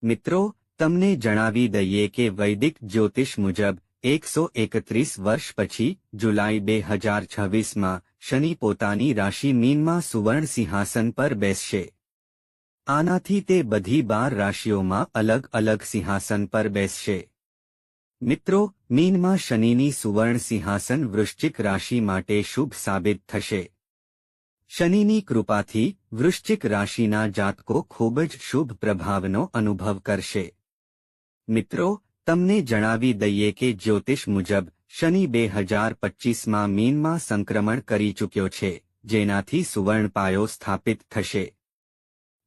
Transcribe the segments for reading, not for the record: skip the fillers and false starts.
મિત્રો, તમને જણાવી દઈએ કે વૈદિક જ્યોતિષ મુજબ 131 વર્ષ પછી જુલાઈ 2026માં શનિ પોતાની રાશિ મીનમાં સુવર્ણ સિંહાસન પર બેસશે। આનાથી તે બધી 12 રાશિઓમાં અલગ અલગ સિંહાસન પર બેસશે। મિત્રો, મીનમાં શનિની સુવર્ણ સિંહાસન વૃશ્ચિક રાશિ માટે શુભ સાબિત થશે। શનિની કૃપાથી વૃશ્ચિક રાશિના જાતકો ખૂબ જ શુભ પ્રભાવનો અનુભવ કરશે। મિત્રો, તમને જણાવી દઈએ કે જ્યોતિષ મુજબ શનિ 2025માં મીનમાં સંક્રમણ કરી ચૂક્યો છે, જેનાથી સુવર્ણ પાયો સ્થાપિત થશે।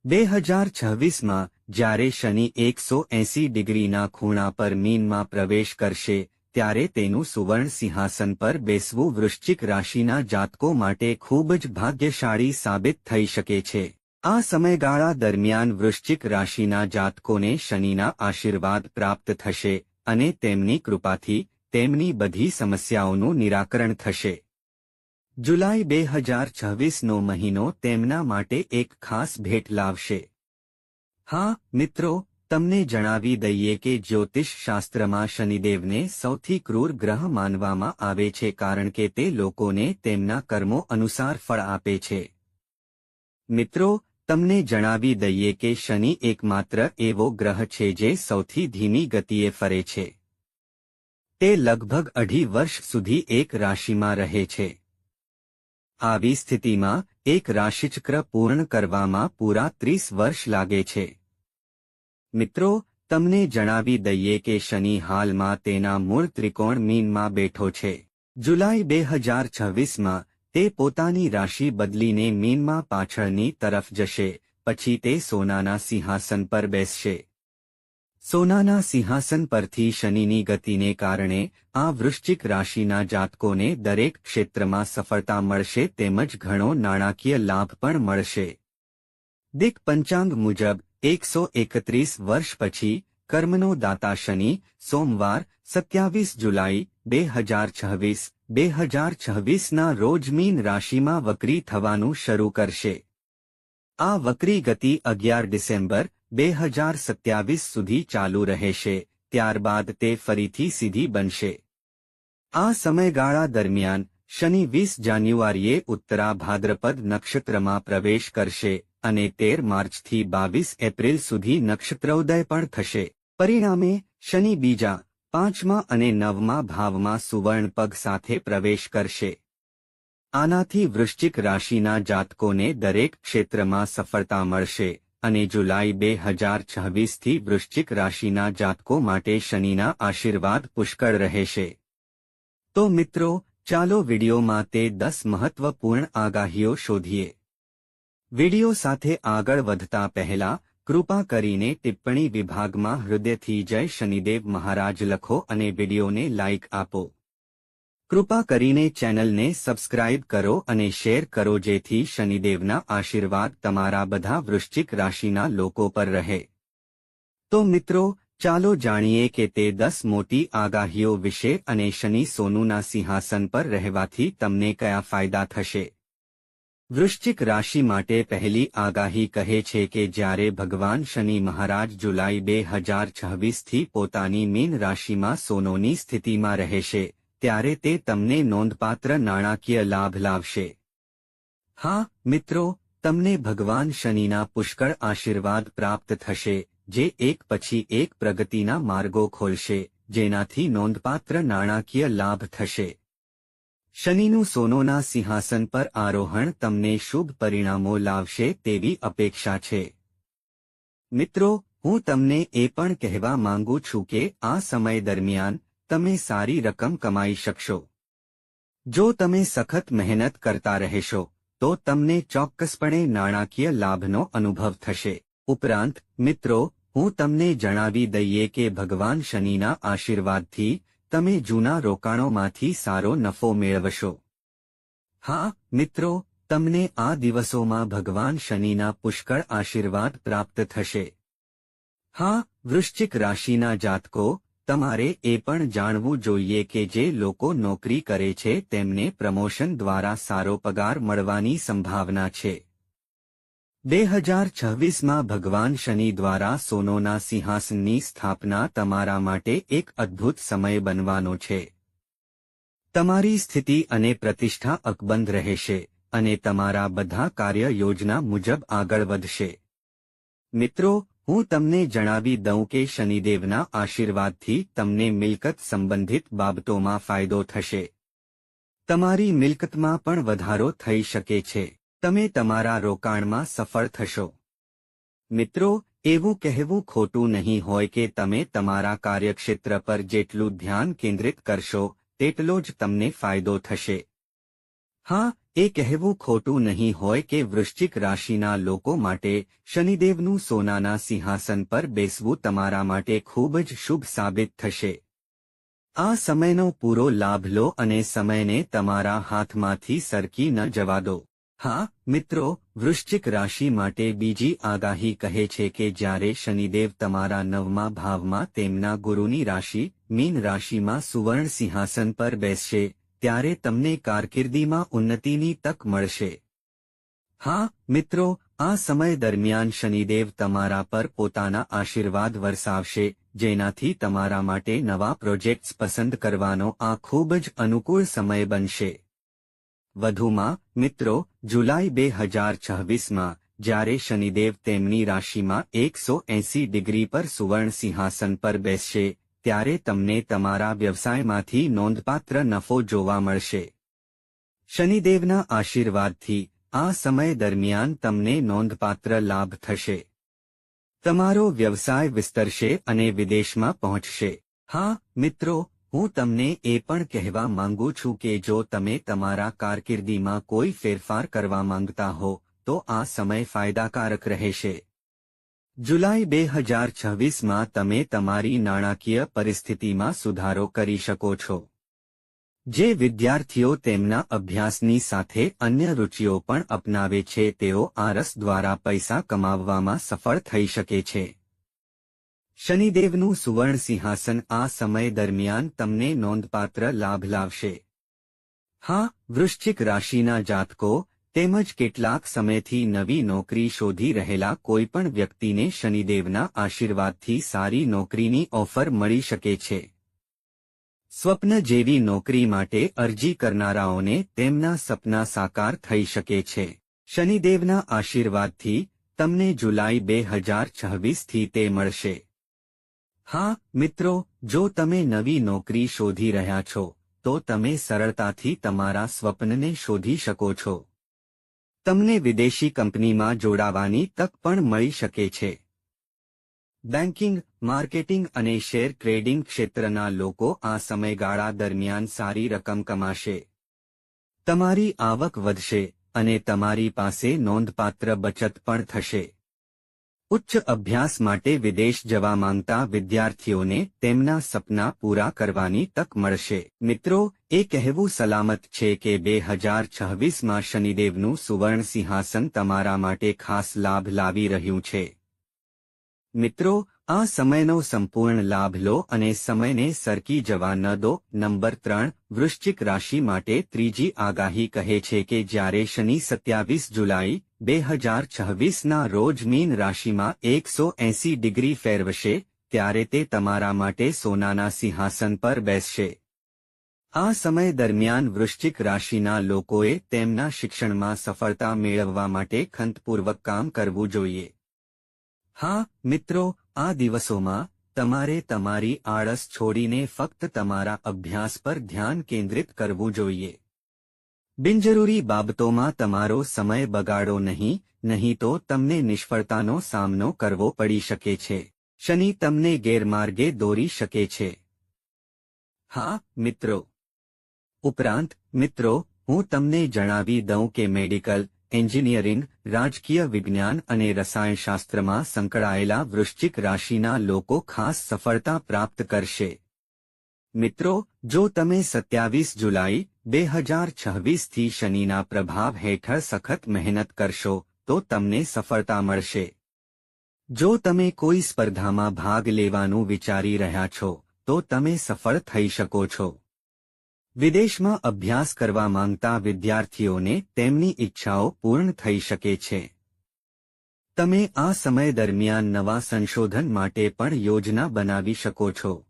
2026માં જ્યારે શનિ 180 ડિગ્રીના ખૂણા પર મીનમાં પ્રવેશ કરશે, ત્યારે તેનું સુવર્ણ સિંહાસન પર બેસવું વૃશ્ચિક રાશિના જાતકો માટે ખૂબ જ ભાગ્યશાળી સાબિત થઈ શકે છે। આ સમયગાળા દરમિયાન વૃશ્ચિક રાશિના જાતકોને શનિના આશીર્વાદ પ્રાપ્ત થશે અને તેમની કૃપાથી તેમની બધી સમસ્યાઓનું નિરાકરણ થશે। જુલાઈ 2026નો મહિનો તેમના માટે એક ખાસ ભેટ લાવશે। હા મિત્રો, તમને જણાવી દઈએ કે જ્યોતિષ શાસ્ત્રમાં શનિદેવને સૌથી ક્રૂર ગ્રહ માનવામાં આવે છે, કારણ કે તે લોકોને તેમના કર્મો અનુસાર ફળ આપે છે। મિત્રો, તમને જણાવી દઈએ કે શનિ એકમાત્ર એવો ગ્રહ છે જે સૌથી ધીમી ગતિએ ફરે છે। તે લગભગ 2.5 વર્ષ સુધી એક રાશિમાં રહે છે। આવી સ્થિતિમાં એક રાશિચક્ર પૂર્ણ કરવામાં પૂરા 30 વર્ષ લાગે છે। મિત્રો, તમને જણાવી દઈએ કે શનિ હાલમાં તેના મૂળ ત્રિકોણ મીનમાં બેઠો છે। જુલાઈ 2026માં તે પોતાની રાશિ બદલીને મીનમાં પાછળની તરફ જશે, પછી તે સોનાના સિંહાસન પર બેસશે। સોનાના સિંહાસન પરથી શનિની ગતિને કારણે આ વૃશ્ચિક રાશિના જાતકોને દરેક ક્ષેત્રમાં સફળતા મળશે તેમજ ઘણો નાણાકીય લાભ પણ મળશે। દિક પંચાંગ મુજબ 131 વર્ષ પછી કર્મનો દાતા શનિ સોમવાર 27 જુલાઈ 2026ના રોજ મીન રાશિમાં વક્રી થવાનું શરૂ કરશે। આ વક્રી ગતિ 11 ડિસેમ્બર 2027 સુધી ચાલુ રહેશે, ત્યારબાદ તે ફરીથી સીધી બનશે। આ સમયગાળા દરમિયાન શનિ 20 જાન્યુઆરીએ ઉત્તરા ભાદ્રપદ નક્ષત્રમાં પ્રવેશ કરશે અને 13 માર્ચથી 22 એપ્રિલ સુધી નક્ષત્રોદય પણ થશે। પરિણામે શનિ બીજા, 5મા અને 9મા ભાવમાં સુવર્ણ પગ સાથે પ્રવેશ કરશે। આનાથી વૃશ્ચિક રાશિના જાતકોને દરેક ક્ષેત્રમાં સફળતા મળશે અને જુલાઈ 2026થી વૃશ્ચિક રાશિના જાતકો માટે શનિના આશીર્વાદ પુષ્કળ રહેશે। તો મિત્રો, ચાલો વિડીયોમાં તે 10 મહત્વપૂર્ણ આગાહીઓ શોધીએ। વિડીયો સાથે આગળ વધતા પહેલા કૃપા કરીને ટિપ્પણી વિભાગમાં હૃદયથી જય શનિદેવ મહારાજ લખો અને વિડીયોને લાઇક આપો। કૃપા કરીને ચેનલને સબસ્ક્રાઇબ કરો અને શેર કરો જેથી શનિદેવના આશીર્વાદ તમારા બધા વૃશ્ચિક રાશિના લોકો પર રહે। તો મિત્રો, ચાલો જાણીએ કે તે 10 મોટી આગાહીઓ વિશે અને શનિ સોનુના સિંહાસન પર રહેવાથી તમને કયા ફાયદા થશે। વૃશ્ચિક રાશિ માટે પહેલી આગાહી કહે છે કે જ્યારે ભગવાન શનિ મહારાજ જુલાઈ 2026થી પોતાની મીન રાશિમાં સોનોની સ્થિતિમાં રહેશે, ત્યારે તે તમને નોંધપાત્ર નાણાકીય લાભ લાવશે। હા મિત્રો, તમને ભગવાન શનિના પુષ્કળ આશીર્વાદ પ્રાપ્ત થશે, જે એક પછી એક પ્રગતિના માર્ગો ખોલશે, જેનાથી નોંધપાત્ર નાણાકીય લાભ થશે। શનિનું સોનોના સિંહાસન પર આરોહણ તમને શુભ પરિણામો લાવશે તેવી અપેક્ષા છે। મિત્રો, હું તમને એ પણ કહેવા માંગુ છું કે આ સમય દરમિયાન તમે સારી રકમ કમાઈ શકશો। જો તમે સખત મહેનત કરતા રહેશો તો તમને ચોક્કસપણે નાણાકીય લાભનો અનુભવ થશે। ઉપરાંત મિત્રો, હું તમને જણાવી દઈએ કે ભગવાન શનિના આશીર્વાદથી તમે જૂના રોકાણોમાંથી સારો નફો મેળવશો। હા મિત્રો, તમને આ દિવસોમાં ભગવાન શનિના પુષ્કળ આશીર્વાદ પ્રાપ્ત થશે। હા, વૃશ્ચિક રાશિના જાતકો, તમારે એ પણ જાણવું જોઈએ કે જે લોકો નોકરી કરે છે તેમને પ્રમોશન દ્વારા સારો પગાર મળવાની સંભાવના છે। 2026માં ભગવાન શનિ દ્વારા સોનાના સિંહાસનની સ્થાપના તમારા માટે એક અદ્ભુત સમય બનવાનો છે. તમારી સ્થિતિ અને પ્રતિષ્ઠા અકબંધ રહેશે અને તમારા બધા કાર્ય યોજના મુજબ આગળ વધશે. મિત્રો, હું તમને જણાવી દઉં કે શનિદેવના આશીર્વાદથી તમને મિલકત સંબંધિત બાબતોમાં ફાયદો થશે. તમારી મિલકતમાં પણ વધારો થઈ શકે છે. તમે તમારા રોકાણમાં સફળ થશો. મિત્રો, એવું કહેવું ખોટું નહીં હોય કે તમે તમારા કાર્યક્ષેત્ર પર જેટલું ધ્યાન કેન્દ્રિત કરશો તેટલો જ તમને ફાયદો થશે. હા, એ કહેવું ખોટું નહીં હોય કે વૃશ્ચિક રાશિના લોકો માટે શનિદેવનું સોનાના સિંહાસન પર બેસવું તમારા માટે ખૂબ જ શુભ સાબિત થશે. આ સમયનો પૂરો લાભ લો અને સમયને તમારા હાથમાંથી સરકી ન જવા દો. હા મિત્રો, વૃશ્ચિક રાશિ માટે બીજી આગાહી કહે છે કે જ્યારે શનિદેવ તમારા 9મા ભાવમાં તેમના ગુરુની રાશિ મીન રાશિમાં સુવર્ણ સિંહાસન પર બેસશે ત્યારે તમને કારકિર્દીમાં ઉન્નતિની તક મળશે. હા મિત્રો, આ સમય દરમિયાન શનિદેવ તમારા પર પોતાના આશીર્વાદ વરસાવશે જેનાથી તમારા માટે નવા પ્રોજેક્ટ્સ પસંદ કરવાનો આ ખૂબ જ અનુકૂળ સમય બનશે. વધુમાં મિત્રો, જુલાઈ 2026માં જ્યારે શનિદેવ તેમની રાશિમાં 180 ડિગ્રી પર સુવર્ણ સિંહાસન પર બેસશે ત્યારે તમને તમારા વ્યવસાયમાંથી નોંધપાત્ર નફો જોવા મળશે. શનિદેવના આશીર્વાદથી આ સમય દરમિયાન તમને નોંધપાત્ર લાભ થશે. તમારો વ્યવસાય વિસ્તરશે અને વિદેશમાં પહોંચશે. હા મિત્રો, હું તમને એ પણ કહેવા માંગુ છું કે જો તમે તમારા કારકિર્દીમાં કોઈ ફેરફાર કરવા માંગતા હો તો આ સમય ફાયદાકારક રહેશે. જુલાઈ 2026માં તમે તમારી નાણાકીય પરિસ્થિતિમાં સુધારો કરી શકો છો. જે વિદ્યાર્થીઓ તેમના અભ્યાસની સાથે અન્ય રુચિઓ પણ અપનાવે છે તેઓ આ રસ દ્વારા પૈસા કમાવવામાં સફળ થઈ શકે છે. શનિદેવનું સુવર્ણ સિંહાસન આ સમય દરમિયાન તમને નોંધપાત્ર લાભ લાવશે. હા, વૃશ્ચિક રાશિના જાતકો તેમજ કેટલાક સમયથી નવી નોકરી શોધી રહેલા કોઈપણ વ્યક્તિને શનિદેવના આશીર્વાદથી સારી નોકરીની ઓફર મળી શકે છે. સ્વપ્ન જેવી નોકરી માટે અરજી કરનારાઓને તેમના સપના સાકાર થઈ શકે છે. શનિદેવના આશીર્વાદથી તમને જુલાઈ 2026થી તે મળશે. હા મિત્રો, જો તમે નવી નોકરી શોધી રહ્યા છો તો તમે સરળતાથી તમારા સ્વપ્નને શોધી શકો છો. તમને વિદેશી કંપનીમાં જોડાવાની તક પણ મળી શકે છે. બેન્કિંગ, માર્કેટિંગ અને શેર ટ્રેડિંગ ક્ષેત્રના લોકો આ સમયગાળા દરમિયાન સારી રકમ કમાશે. તમારી આવક વધશે અને તમારી પાસે નોંધપાત્ર બચત પણ થશે. ઉચ્ચ અભ્યાસ માટે વિદેશ જવા માંગતા વિદ્યાર્થીઓને તેમના સપના પૂરા કરવાની તક મળશે. મિત્રો, એ કહેવું સલામત છે કે 2026માં શનિદેવનું સુવર્ણ સિંહાસન તમારા માટે ખાસ લાભ લાવી રહ્યું છે. મિત્રો, આ સમયનો સંપૂર્ણ લાભ લો અને સમયને સરકી જવા ન દો. નંબર 3, વૃશ્ચિક રાશિ માટે ત્રીજી આગાહી કહે છે કે જ્યારે શનિ 27 જુલાઈ 2026ના રોજ મીન રાશિમાં 180 ડિગ્રી ફેરવશે ત્યારે તે તમારા માટે સોનાના સિંહાસન પર બેસશે. આ સમય દરમિયાન વૃશ્ચિક રાશિના લોકોએ તેમના શિક્ષણમાં સફળતા મેળવવા માટે ખંતપૂર્વક કામ કરવું જોઈએ. હા મિત્રો, આ દિવસોમાં તમારે તમારી આળસ છોડીને ફક્ત તમારા અભ્યાસ પર ધ્યાન કેન્દ્રિત કરવું જોઈએ. બિનજરૂરી બાબતોમાં તમારો સમય બગાડો નહીં તો તમને નિષ્ફળતાનો સામનો કરવો પડી શકે છે. શનિ તમને ગેરમાર્ગે દોરી શકે છે. હા મિત્રો. ઉપરાંત મિત્રો, હું તમને જણાવી દઉં કે મેડિકલ, એન્જિનિયરિંગ, રાજકીય વિજ્ઞાન અને રસાયણશાસ્ત્રમાં સંકળાયેલા વૃશ્ચિક રાશિના લોકો ખાસ સફળતા પ્રાપ્ત કરશે. મિત્રો, જો તમે 27 જુલાઈ 2026થી શનિના પ્રભાવ હેઠળ સખત મહેનત કરશો તો તમને સફળતા મળશે. જો તમે કોઈ સ્પર્ધામાં ભાગ લેવાનું વિચારી રહ્યા છો તો તમે સફળ થઈ શકો છો. વિદેશમાં અભ્યાસ કરવા માંગતા વિદ્યાર્થીઓને તેમની ઈચ્છાઓ પૂર્ણ થઈ શકે છે. તમે આ સમય દરમિયાન નવા સંશોધન માટે પણ યોજના બનાવી શકો છો.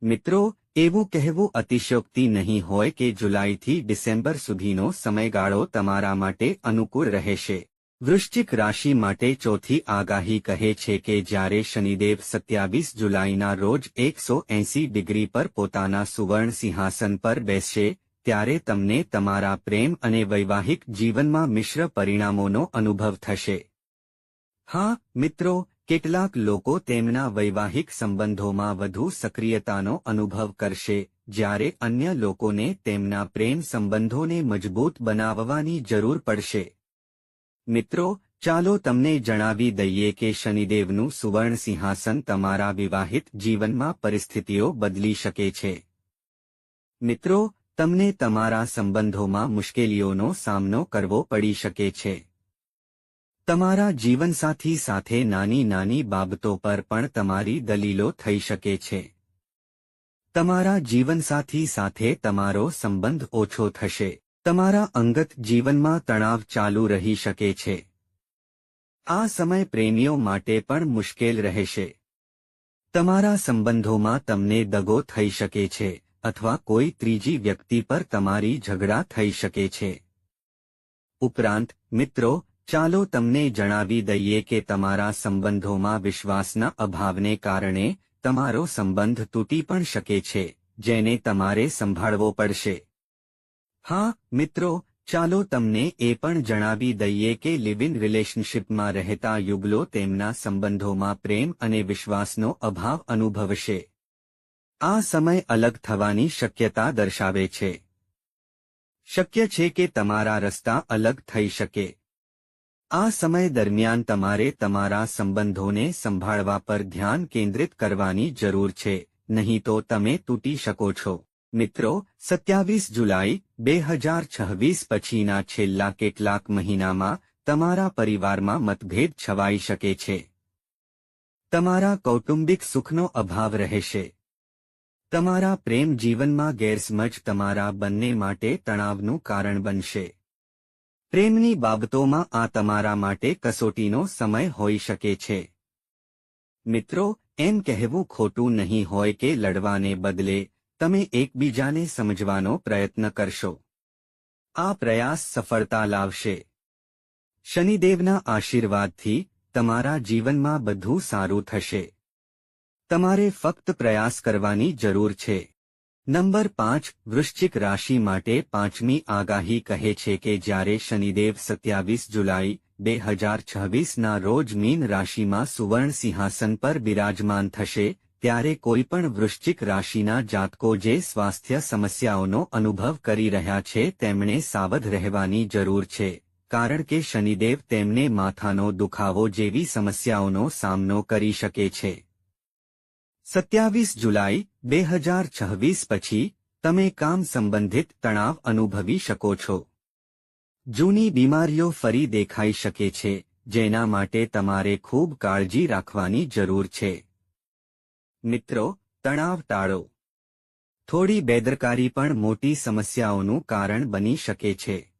મિત્રો, એવું કહેવું અતિશયોક્તિ નહીં હોય કે જુલાઈથી ડિસેમ્બર સુધીનો સમયગાળો તમારા માટે અનુકૂળ રહેશે. વૃશ્ચિક રાશિ માટે ચોથી આગાહી કહે છે કે જ્યારે શનિદેવ 27 જુલાઈના રોજ 180 ડિગ્રી પર પોતાના સુવર્ણ સિંહાસન પર બેસશે, ત્યારે તમને તમારા પ્રેમ અને વૈવાહિક જીવનમાં મિશ્ર પરિણામોનો અનુભવ થશે. હા, મિત્રો, કેટલાક લોકો તેમના વૈવાહિક સંબંધોમાં વધુ સક્રિયતાનો અનુભવ કરશે, જ્યારે અન્ય લોકોને તેમના પ્રેમ સંબંધોને મજબૂત બનાવવાની જરૂર પડશે. મિત્રો, ચાલો તમને જણાવી દઈએ કે શનિદેવનું સુવર્ણ સિંહાસન તમારા વિવાહિત જીવનમાં પરિસ્થિતિઓ બદલી શકે છે. મિત્રો, તમને તમારા સંબંધોમાં મુશ્કેલીઓનો સામનો કરવો પડી શકે છે. તમારા જીવનસાથી સાથે નાની નાની બાબતો પર પણ તમારી દલીલો થઈ શકે છે. તમારા જીવનસાથી સાથે તમારો સંબંધ ઓછો થશે. તમારા અંગત જીવનમાં તણાવ ચાલુ રહી શકે છે. આ સમય પ્રેમીઓ માટે પણ મુશ્કેલ રહેશે. તમારા સંબંધોમાં તમને દગો થઈ શકે છે, અથવા કોઈ ત્રીજી વ્યક્તિ પર તમારી ઝઘડા થઈ શકે છે. ઉપરાંત, મિત્રો, ચાલો તમને જણાવી દઈએ કે તમારા સંબંધોમાં વિશ્વાસના અભાવને કારણે તમારો સંબંધ તૂટી પણ શકે છે, જેને તમારે સંભાળવો પડશે. હા, મિત્રો, ચાલો તમને એ પણ જણાવી દઈએ કે લિવ ઇન રિલેશનશિપમાં રહેતા યુગલો તેમના સંબંધોમાં પ્રેમ અને વિશ્વાસનો અભાવ અનુભવશે. આ સમય અલગ થવાની શક્યતા દર્શાવે છે. શક્ય છે કે તમારા રસ્તા અલગ થઈ શકે. આ સમય દરમિયાન તમારે તમારા સંબંધોને સંભાળવા પર ધ્યાન કેન્દ્રિત કરવાની જરૂર છે, નહીં તો તમે તૂટી શકો છો. મિત્રો, 27 જુલાઈ 2026 પછીના છેલ્લા કેટલાક મહિનામાં તમારા પરિવારમાં મતભેદ છવાઈ શકે છે. તમારા કૌટુંબિક સુખનો અભાવ રહેશે. તમારા પ્રેમ જીવનમાં ગેરસમજ તમારા બંને માટે તણાવનું કારણ બનશે. પ્રેમની બાબતોમાં આ તમારા માટે કસોટીનો સમય હોઈ શકે છે. મિત્રો, એમ કહેવું ખોટું નહીં હોય કે લડવાને બદલે તમે એકબીજાને સમજવાનો પ્રયત્ન કરશો. આ પ્રયાસ સફળતા લાવશે. શનિદેવના આશીર્વાદથી તમારા જીવનમાં બધું સારું થશે. તમારે ફક્ત પ્રયાસ કરવાની જરૂર છે. નંબર 5 વૃશ્ચિક રાશિ માટે પાંચમી આગાહી કહે છે કે જ્યારે શનિદેવ 27 જુલાઈ 2026ના રોજ મીન રાશિમાં સુવર્ણ સિંહાસન પર બિરાજમાન થશે, ત્યારે કોઈપણ વૃશ્ચિક રાશિના જાતકો જે સ્વાસ્થ્ય સમસ્યાઓનો અનુભવ કરી રહ્યા છે તેમણે સાવધ રહેવાની જરૂર છે, કારણ કે શનિદેવ તેમને માથાનો દુખાવો જેવી સમસ્યાઓનો સામનો કરી શકે છે. 27 જુલાઈ 2026 પછી તમે કામ સંબંધિત તણાવ અનુભવી શકો છો. જૂની બીમારીઓ ફરી દેખાઈ શકે છે, જેના માટે તમારે ખૂબ કાળજી રાખવાની જરૂર છે. મિત્રો, તણાવ ટાળો. થોડી બેદરકારી પણ મોટી સમસ્યાઓનું કારણ બની શકે છે.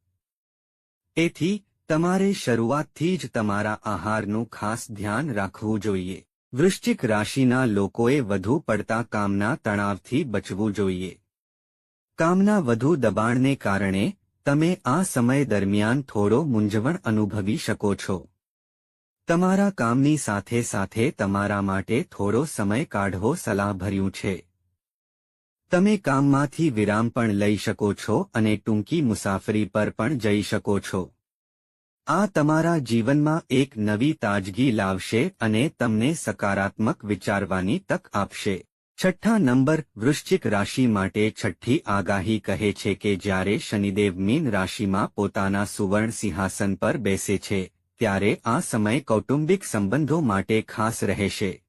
તેથી તમારે શરૂઆતથી જ તમારા આહારનું ખાસ ધ્યાન રાખવું જોઈએ. વૃશ્ચિક રાશિના લોકોએ વધુ પડતા કામના તણાવથી બચવું જોઈએ. કામના વધુ દબાણને કારણે તમે આ સમય દરમિયાન થોડો મૂંઝવણ અનુભવી શકો છો. તમારા કામની સાથે સાથે તમારા માટે થોડો સમય કાઢવો સલાહભર્યું છે. તમે કામમાંથી વિરામ પણ લઈ શકો છો અને ટૂંકી મુસાફરી પર પણ જઈ શકો છો. આ તમારા જીવનમાં એક નવી તાજગી લાવશે અને તમને સકારાત્મક વિચારવાની તક આપશે. છઠ્ઠા નંબર વૃશ્ચિક રાશિ માટે છઠ્ઠી આગાહી કહે છે કે જ્યારે શનિદેવ મીન રાશિમાં પોતાના સુવર્ણ સિંહાસન પર બેસે છે, ત્યારે આ સમય કૌટુંબિક સંબંધો માટે ખાસ રહેશે.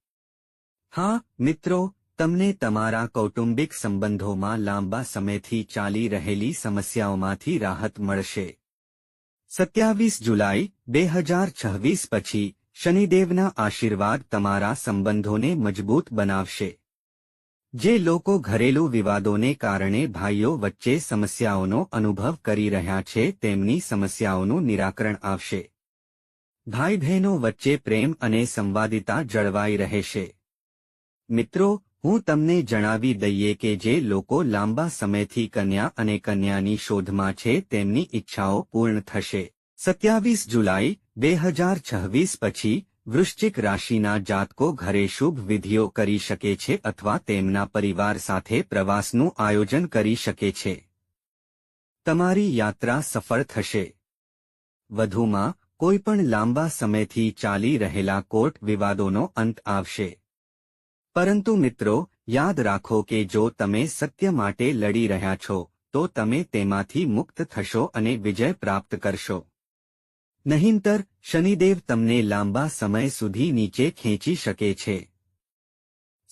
હા, મિત્રો, તમને તમારા કૌટુંબિક સંબંધોમાં લાંબા સમયથી ચાલી રહેલી સમસ્યાઓમાંથી રાહત મળશે. 27 જુલાઈ 2026 પછી શનિદેવના આશીર્વાદ તમારા સંબંધોને મજબૂત બનાવશે. જે લોકો ઘરેલું વિવાદોને કારણે ભાઈઓ વચ્ચે સમસ્યાઓનો અનુભવ કરી રહ્યા છે તેમની સમસ્યાઓનું નિરાકરણ આવશે. ભાઈ બહેનો વચ્ચે પ્રેમ અને સંવાદિતા જળવાઈ રહેશે. મિત્રો, હું તમને જણાવી દઈએ કે જે લોકો લાંબા સમયથી કન્યા અને કન્યાની શોધમાં છે તેમની ઈચ્છાઓ પૂર્ણ થશે. 27 જુલાઈ 2026 પછી વૃશ્ચિક રાશિના જાતકો ઘરે શુભ વિધિઓ કરી શકે છે અથવા તેમના પરિવાર સાથે પ્રવાસનું આયોજન કરી શકે છે. તમારી યાત્રા સફળ થશે. વધુમાં, કોઈપણ લાંબા સમયથી ચાલી રહેલા કોર્ટ વિવાદોનો અંત આવશે. પરંતુ મિત્રો, યાદ રાખો કે જો તમે સત્ય માટે લડી રહ્યા છો તો તમે તેમાંથી મુક્ત થશો અને વિજય પ્રાપ્ત કરશો. નહીંતર શનિદેવ તમને લાંબા સમય સુધી નીચે ખેંચી શકે છે.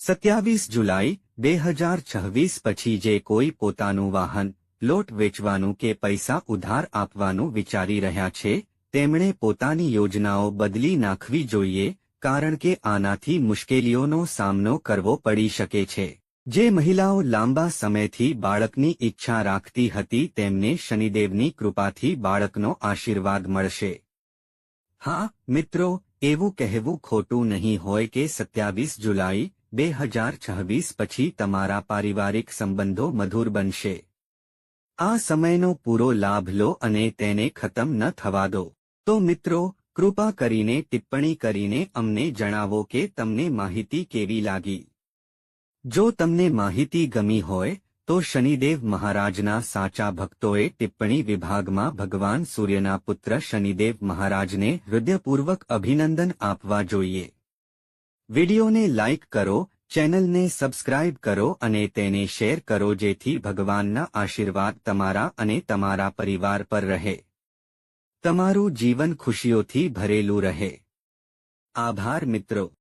27 જુલાઈ 2026 પછી જે કોઈ પોતાનું વાહન, પ્લોટ વેચવાનું કે પૈસા ઉધાર આપવાનું વિચારી રહ્યા છે, તેમણે પોતાની યોજનાઓ બદલી નાખવી જોઈએ, કારણ કે આનાથી મુશ્કેલીઓનો સામનો કરવો પડી શકે છે. જે મહિલાઓ લાંબા સમયથી બાળકની ઈચ્છા રાખતી હતી તેમને શનિદેવની કૃપાથી બાળકનો આશીર્વાદ મળશે. હા મિત્રો, એવું કહેવું ખોટું નહીં હોય કે 27 જુલાઈ 2026 પછી તમારા પારિવારિક સંબંધો મધુર બનશે. આ સમયનો પૂરો લાભ લો અને તેને ખતમ ન થવા દો. તો મિત્રો, કૃપા કરીને ટિપ્પણી કરીને અમને જણાવો કે તમને માહિતી કેવી લાગી. જો તમને માહિતી ગમી હોય તો શનિદેવ મહારાજના સાચા ભક્તોએ ટિપ્પણી વિભાગમાં ભગવાન સૂર્યના પુત્ર શનિદેવ મહારાજને હૃદયપૂર્વક અભિનંદન આપવા જોઈએ. વિડિયોને લાઇક કરો, ચેનલને સબસ્ક્રાઇબ કરો અને તેને શેર કરો જેથી ભગવાનના આશીર્વાદ તમારા અને તમારા પરિવાર પર રહે. તમારું જીવન ખુશીઓથી ભરેલું રહે. આભાર મિત્રો.